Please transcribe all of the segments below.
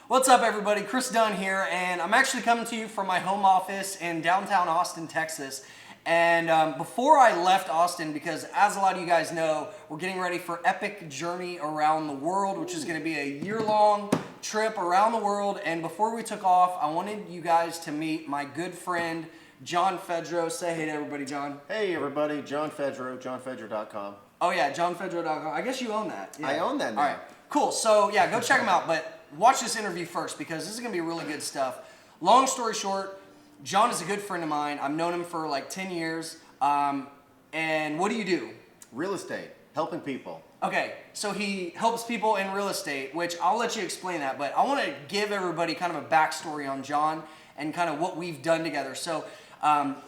What's up, everybody? Chris Dunn here, and I'm actually coming to you from my home office in downtown Austin, Texas. And before I left Austin, because as a lot of you guys know, we're getting ready for Epic Journey Around the World, which is going to be a year-long trip around the world. And before we took off, I wanted you guys to meet my good friend, John Fedro. Say hey to everybody, John. Hey, everybody. John Fedro, johnfedro.com. Oh, yeah, johnfedro.com. I guess you own that. Yeah. I own that now. All right, cool. So, yeah, go check him out. But watch this interview first because this is going to be really good stuff. Long story short, John is a good friend of mine. I've known him for like 10 years. And what do you do? Real estate, helping people. Okay, so he helps people in real estate, which I'll let you explain that. But I want to give everybody kind of a backstory on John and kind of what we've done together. So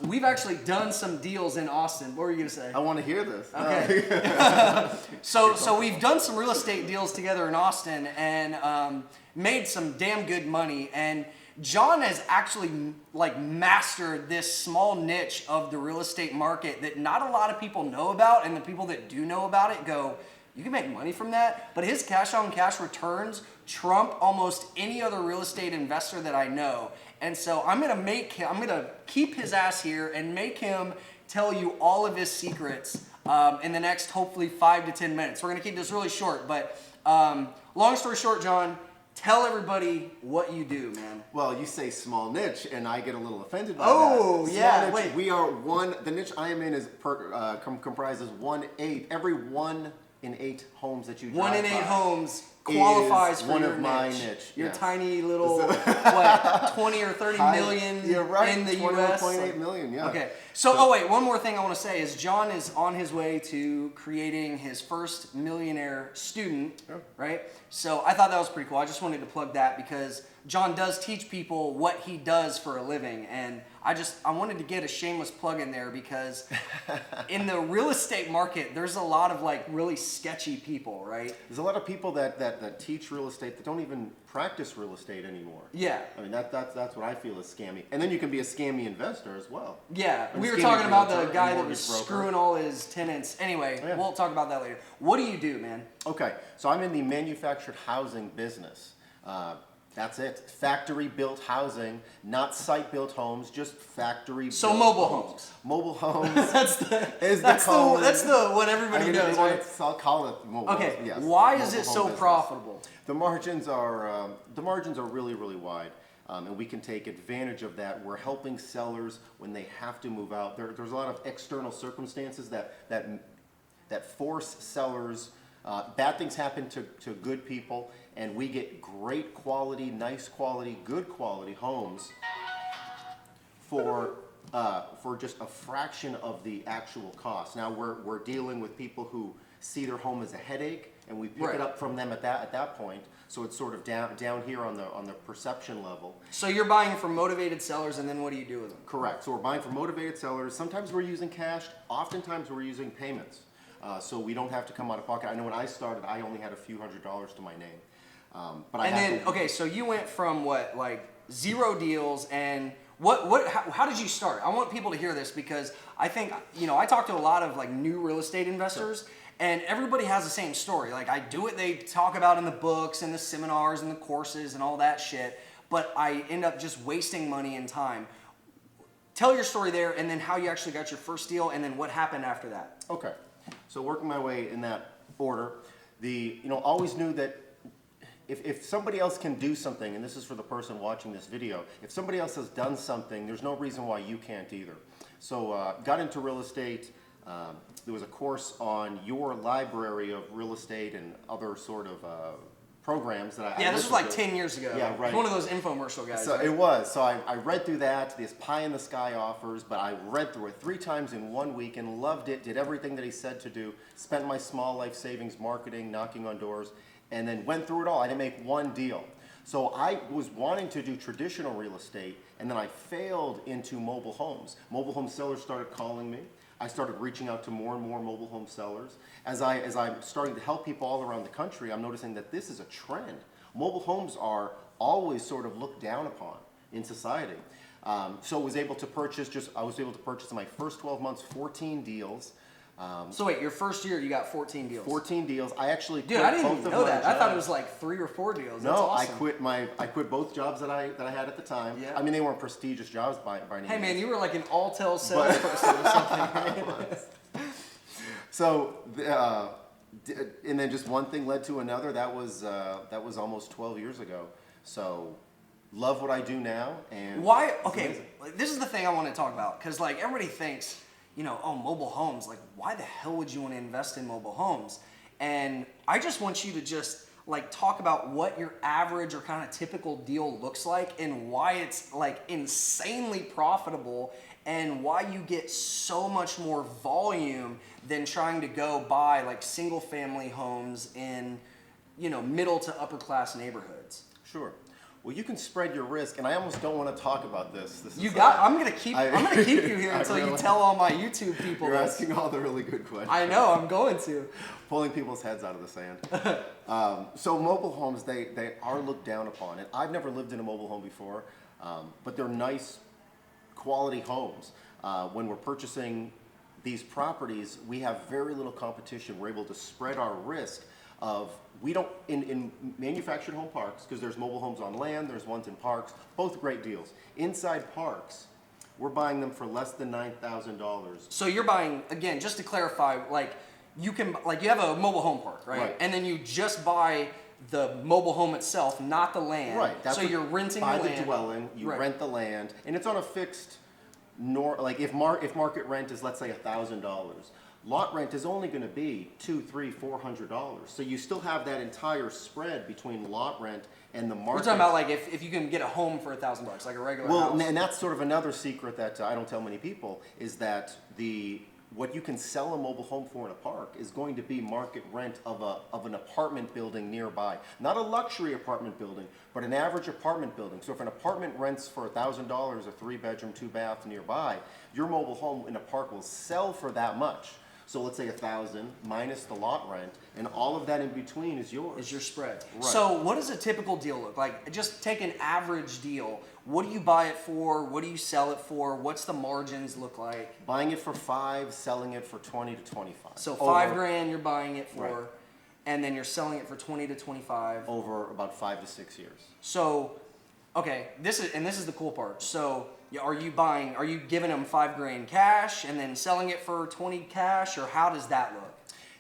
we've actually done some deals in Austin. What were you going to say? I want to hear this. Okay. So we've done some real estate deals together in Austin and made some damn good money. And John has actually like mastered this small niche of the real estate market that not a lot of people know about, and the people that do know about it go, you can make money from that. But his cash on cash returns trump almost any other real estate investor that I know. And so I'm gonna keep his ass here and make him tell you all of his secrets in the next hopefully 5 to 10 minutes. We're gonna keep this really short, but long story short, John, tell everybody what you do, man. Well, you say small niche, and I get a little offended by Oh, that. yeah, Small niche, wait. We are the niche I am in is comprises 1/8. Every 1 in 8 homes that you drive 1 in 8 by homes qualifies is for one your of my niche. niche. Your Yes. tiny little, what, 20 or 30 million You're right, in the 21.8 US? million, yeah. Okay, so wait, one more thing I want to say is John is on his way to creating his first Millionaire student, right? So I thought that was pretty cool. I just wanted to plug that because John does teach people what he does for a living, and I wanted to get a shameless plug in there because in the real estate market, there's a lot of like really sketchy people, right? There's a lot of people that teach real estate that don't even practice real estate anymore. Yeah. I mean, that's what I feel is scammy. And then you can be a scammy investor as well. Yeah, And we were scammy talking about realtor the and guy that mortgage was broker. screwing all his tenants. Anyway, Yeah. we'll talk about that later. What do you do, man? Okay, so I'm in the manufactured housing business. That's it. Factory-built housing, not site-built homes, just factory-built So mobile homes. Mobile homes. That's the what everybody knows, right? I'll call it mobile Okay, homes, yes. why is Mobile it home so business. profitable? The margins are really, really wide. And we can take advantage of that. We're helping sellers when they have to move out. There's a lot of external circumstances that force sellers. Bad things happen to good people, and we get great quality, nice quality, good quality homes for just a fraction of the actual cost. Now we're dealing with people who see their home as a headache, and we pick it up from them at that point. So it's sort of down here on the perception level. So you're buying from motivated sellers, and then what do you do with them? Correct. So we're buying from motivated sellers. Sometimes we're using cash. Oftentimes we're using payments. So we don't have to come out of pocket. I know when I started, I only had a few $100s to my name. Okay, so you went from what, like 0 deals, and how did you start? I want people to hear this because I think, I talk to a lot of like new real estate investors, and everybody has the same story. Like I do what they talk about in the books and the seminars and the courses and all that shit, but I end up just wasting money and time. Tell your story there, and then how you actually got your first deal, and then what happened after that. Okay. So working my way in that order, always knew that if somebody else can do something, and this is for the person watching this video, if somebody else has done something, there's no reason why you can't either. So got into real estate. There was a course on your library of real estate and other sort of programs that I this was like 10 years ago. Yeah, right. One of those infomercial guys. So right? it was. So I read through that, these pie-in-the-sky offers, but I read through it 3 times in 1 week and loved it, did everything that he said to do, spent my small life savings marketing, knocking on doors, and then went through it all. I didn't make one deal. So I was wanting to do traditional real estate, and then I failed into mobile homes. Mobile home sellers started calling me. I started reaching out to more and more mobile home sellers. As I'm starting to help people all around the country, I'm noticing that this is a trend. Mobile homes are always sort of looked down upon in society. So I was able to purchase in my first 12 months 14 deals. So wait, your first year you got 14 deals. 14 deals. I actually Dude, quit I didn't both even of know my that. I thought it jobs. was like 3 or 4 deals. No, That's awesome. I quit both jobs that I had at the time. Yeah. I mean, they weren't prestigious jobs by any Hey means. man, you were like an all-tel salesperson or something. So, and then just one thing led to another. That was almost 12 years ago. So, love what I do now. And Why? it's Okay, amazing. this is the thing I want to talk about because like everybody thinks, you know, oh, mobile homes. Like, why the hell would you want to invest in mobile homes? And I just want you to just like talk about what your average or kind of typical deal looks like and why it's like insanely profitable and why you get so much more volume than trying to go buy like single family homes in, you know, middle to upper class neighborhoods. Sure. Well, you can spread your risk, and I almost don't want to talk about this. I'm gonna keep you here I until you really- tell all my YouTube people You're this. asking all the really good questions. I know, I'm going to. Pulling people's heads out of the sand. So mobile homes, they are looked down upon. And I've never lived in a mobile home before, but they're nice, quality homes. When we're purchasing these properties, we have very little competition. We're able to spread our risk of, we don't, in manufactured home parks, because there's mobile homes on land, there's ones in parks, both great deals. Inside parks, we're buying them for less than $9,000. So you're buying, again, just to clarify, like you can, like you have a mobile home park, right? Right. And then you just buy the mobile home itself, not the land. Right. So you're renting the buy land. the dwelling, you Right. rent the land, and it's on a fixed, like if market rent is, let's say, $1,000, lot rent is only going to be $200, $300, $400. So you still have that entire spread between lot rent and the market. We're talking about like if you can get a home for $1,000, like a regular Well, house. and that's sort of another secret that I don't tell many people, is that what you can sell a mobile home for in a park is going to be market rent of an apartment building nearby. Not a luxury apartment building, but an average apartment building. So if an apartment rents for $1,000, a 3-bedroom, 2-bath nearby, your mobile home in a park will sell for that much. So let's say 1,000 minus the lot rent, and all of that in between is yours. Is your spread. Right. So what does a typical deal look like? Just take an average deal. What do you buy it for? What do you sell it for? What's the margins look like? Buying it for 5, selling it for 20 to 25. So $5,000 you're buying it for, Right. and then you're selling it for 20 to 25. Over about 5 to 6 years. So, okay, this is the cool part. So, are you giving them $5,000 cash and then selling it for 20 cash, or how does that look?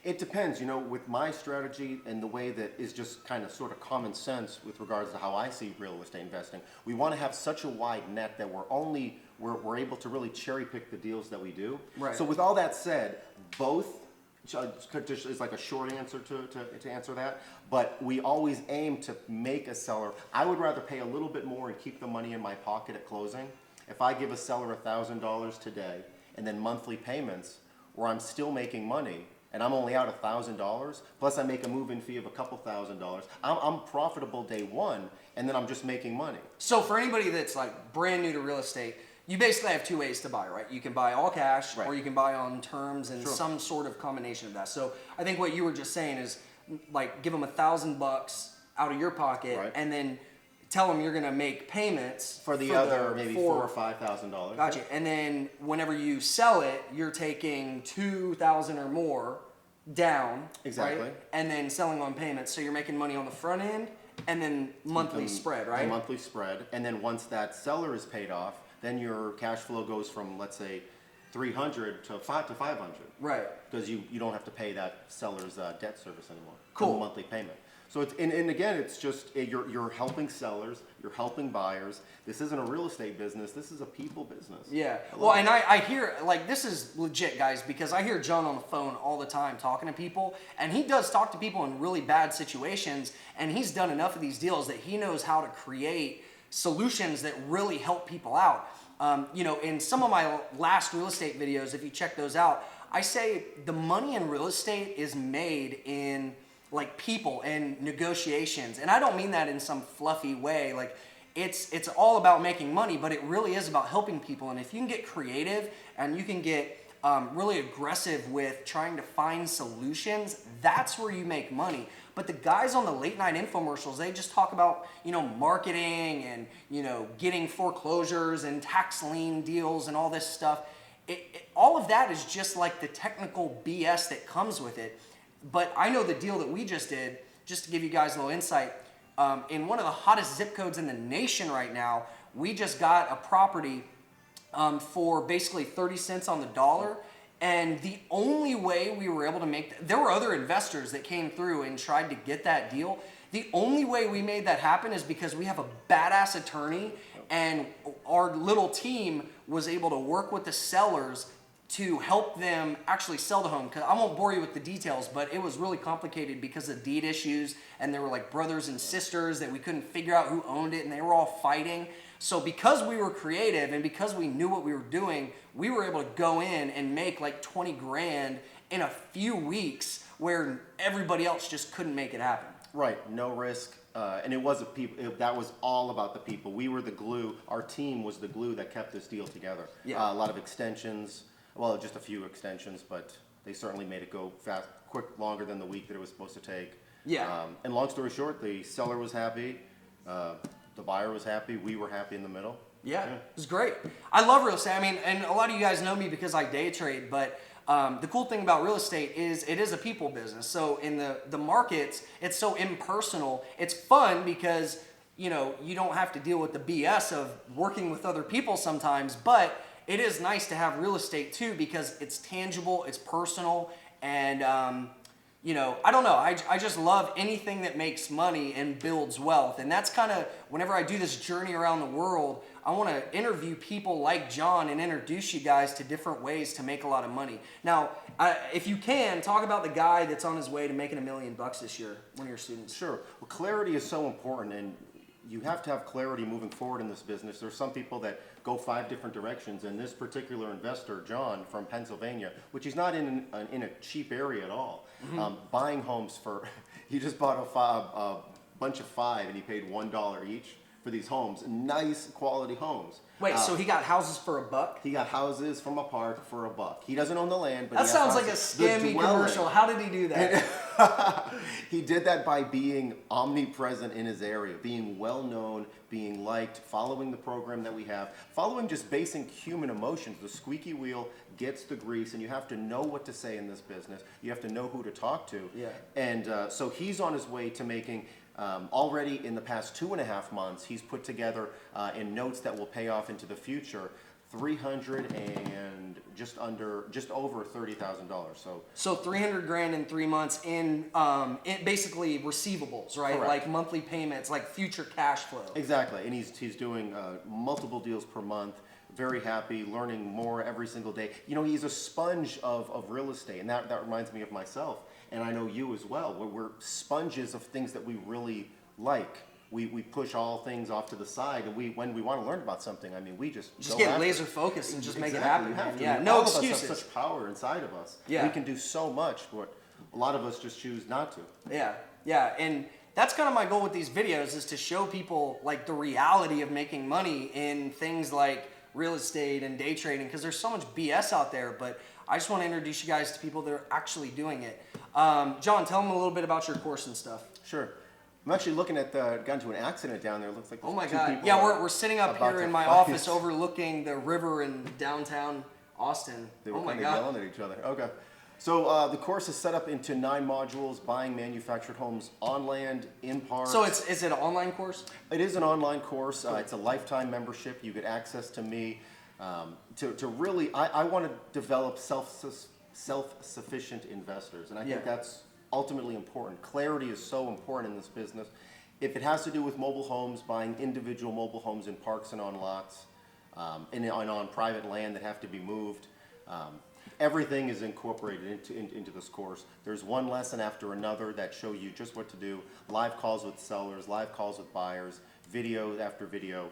It depends, with my strategy and the way that is just kind of sort of common sense with regards to how I see real estate investing. We want to have such a wide net that we're able to really cherry pick the deals that we do. Right. So with all that said, both is like a short answer to answer that, but we always aim to make a seller. I would rather pay a little bit more and keep the money in my pocket at closing. If I give a seller $1,000 today and then monthly payments where I'm still making money and I'm only out $1,000, plus I make a move-in fee of a couple $1,000, I'm profitable day one, and then I'm just making money. So for anybody that's like brand new to real estate, you basically have 2 ways to buy, right? You can buy all cash, Right. or you can buy on terms and Sure. some sort of combination of that. So I think what you were just saying is like give them $1,000 out of your pocket, Right. and then tell them you're going to make payments For the other maybe $4,000 or $5,000. Gotcha. And then whenever you sell it, you're taking $2,000 or more down. Exactly. Right? And then selling on payments. So you're making money on the front end and then monthly spread, right? A monthly spread, and then once that seller is paid off, then your cash flow goes from, let's say, 300 to 500. Right. Because you don't have to pay that seller's debt service anymore. Cool. The monthly payment. So it's and again, it's just you're helping sellers, you're helping buyers. This isn't a real estate business. This is a people business. Yeah. Well, and I hear, like, this is legit, guys, because I hear John on the phone all the time talking to people, and he does talk to people in really bad situations, and he's done enough of these deals that he knows how to create solutions that really help people out. In some of my last real estate videos, if you check those out, I say the money in real estate is made in like people and negotiations. And I don't mean that in some fluffy way. Like it's all about making money, but it really is about helping people. And if you can get creative and you can get really aggressive with trying to find solutions, that's where you make money. But the guys on the late night infomercials, they just talk about, marketing and, getting foreclosures and tax lien deals and all this stuff. all of that is just like the technical BS that comes with it. But I know the deal that we just did, just to give you guys a little insight, in one of the hottest zip codes in the nation right now, we just got a property for basically 30 cents on the dollar. And the only way we were able to make there were other investors that came through and tried to get that deal. The only way we made that happen is because we have a badass attorney, and our little team was able to work with the sellers to help them actually sell the home. Because I won't bore you with the details, but it was really complicated because of deed issues, and there were like brothers and sisters that we couldn't figure out who owned it, and they were all fighting. So because we were creative and because we knew what we were doing, we were able to go in and make like 20 grand in a few weeks where everybody else just couldn't make it happen. Right, no risk. And it was that was all about the people. We were the glue. Our team was the glue that kept this deal together. Yeah. A lot of extensions. Well, just a few extensions, but they certainly made it go fast, quick, longer than the week that it was supposed to take. Yeah. And long story short, the seller was happy. The buyer was happy. We were happy in the middle. Yeah, it was great. I love real estate. I mean, and a lot of you guys know me because I day trade, but the cool thing about real estate is it is a people business. So in the markets, it's so impersonal. It's fun because, you know, you don't have to deal with the BS of working with other people sometimes, but it is nice to have real estate too because it's tangible, it's personal, and you know, I don't know. I just love anything that makes money and builds wealth. And that's kind of, whenever I do this journey around the world, I want to interview people like John and introduce you guys to different ways to make a lot of money. Now, if you can, talk about the guy that's on his way to making $1 million this year, one of your students. Sure. Well, clarity is so important, and you have to have clarity moving forward in this business. There's some people that go 5 different directions, and this particular investor, John from Pennsylvania, which is not in a cheap area at all, buying homes for, he just bought a bunch of 5, and he paid $1 each for these homes, nice quality homes. Wait, so he got houses for $1? He got houses from a park for $1. He doesn't own the land, but that he has sounds like a houses. scammy commercial. How did he do that? He did that by being omnipresent in his area, being well known, being liked, following the program that we have, following just basic human emotions. The squeaky wheel gets the grease, and you have to know what to say in this business. You have to know who to talk to. Yeah. And so he's on his way to making, already in the past 2.5 months, he's put together in notes that will pay off into the future, $300 and just over $30,000. So 300 grand in 3 months in basically receivables, right? Correct. Like monthly payments, like future cash flow. Exactly, and he's doing multiple deals per month. Very happy, learning more every single day. You know, he's a sponge of real estate, and that reminds me of myself, and I know you as well. We're sponges of things that we really like. We push all things off to the side, and when we want to learn about something, I mean, we just get laser focused and just make it Exactly, happen. you have to. Yeah, I mean, no all of us excuses. have such power inside of us. Yeah. We can do so much, but a lot of us just choose not to. Yeah, and that's kind of my goal with these videos is to show people like the reality of making money in things like real estate and day trading, because there's so much BS out there, but I just want to introduce you guys to people that are actually doing it. John, tell them a little bit about your course and stuff. Sure. I'm actually looking at got into an accident down there. It looks like Oh my two God. people Yeah, we're sitting up about here to in my fight. office overlooking the river in downtown Austin. They were Oh my kind of God. yelling at each other. Okay. So the course is set up into 9 modules, buying manufactured homes on land, in parks. So is it an online course? It is an online course. It's a lifetime membership. You get access to me. To really, I want to develop self-sufficient investors, and I think that's ultimately important. Clarity is so important in this business. If it has to do with mobile homes, buying individual mobile homes in parks and on lots, and on private land that have to be moved, everything is incorporated into this course. There's one lesson after another that show you just what to do. Live calls with sellers, live calls with buyers, video after video.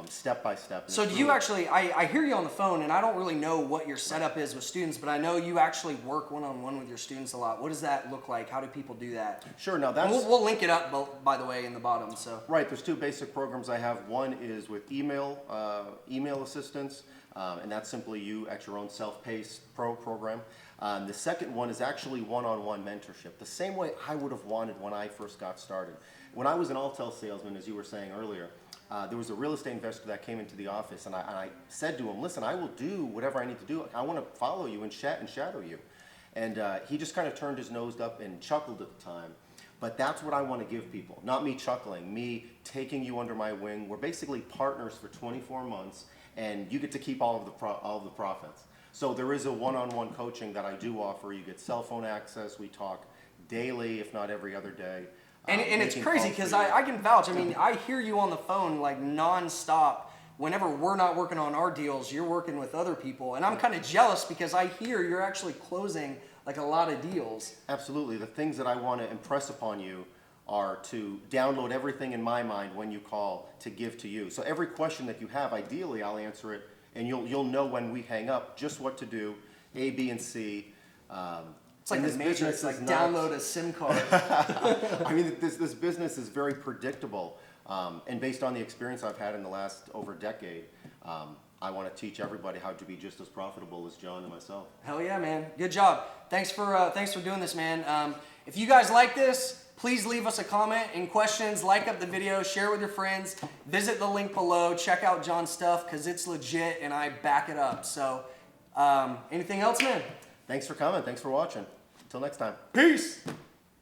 Step by step. So do you actually, I hear you on the phone, and I don't really know what your setup is with students, but I know you actually work one-on-one with your students a lot. What does that look like? How do people do that? Sure, now And that's... we'll link it up, by the way, in the bottom. So Right, there's 2 basic programs I have. One is with email assistance, and that's simply you at your own self-paced program. The second one is actually one-on-one mentorship, the same way I would have wanted when I first got started. When I was an Altel salesman, as you were saying earlier, there was a real estate investor that came into the office, and I said to him, listen, I will do whatever I need to do. I want to follow you and shadow you. And he just kind of turned his nose up and chuckled at the time. But that's what I want to give people. Not me chuckling, me taking you under my wing. We're basically partners for 24 months, and you get to keep all of the profits. So there is a one-on-one coaching that I do offer. You get cell phone access. We talk daily, if not every other day. And it's crazy because I can vouch. I mean, I hear you on the phone like nonstop. Whenever we're not working on our deals, you're working with other people. And I'm kind of jealous because I hear you're actually closing like a lot of deals. Absolutely. The things that I want to impress upon you are to download everything in my mind when you call to give to you. So every question that you have, ideally, I'll answer it, and you'll know when we hang up just what to do, A, B, and C. It's like this Matrix, like download a SIM card. I mean, this business is very predictable, and based on the experience I've had in the last over a decade, I want to teach everybody how to be just as profitable as John and myself. Hell yeah, man! Good job. Thanks for doing this, man. If you guys like this, please leave us a comment and questions. Like up the video, share it with your friends. Visit the link below. Check out John's stuff because it's legit and I back it up. So, anything else, man? Thanks for coming. Thanks for watching. Until next time. Peace.